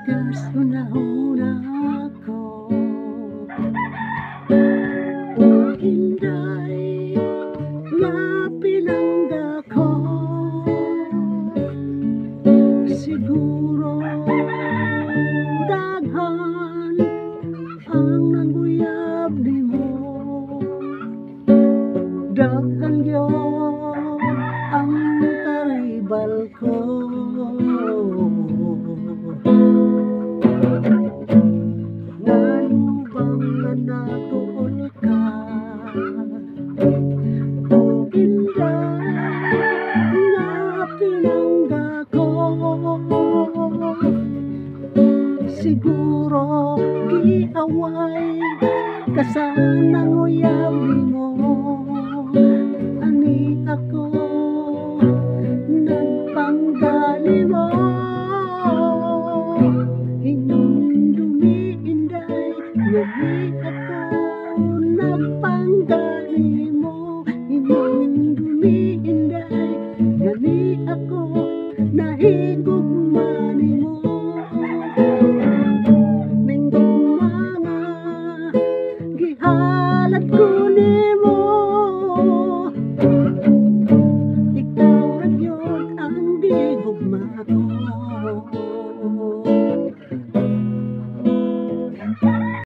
Kasunahuna ko Hinday nga pinangga ko Siguro daghan ang nanguyab nimo Daghan gyud ang karibal ko Nalubang na natuol ka O Inday nga pinangga ko Siguro giaway ka sa nanguyab nimo Ani ako nagpanggali mo Hinumdumi Inday Ngani ako nagpanggali mo Hinumdumi Inday Ngani ako nahigog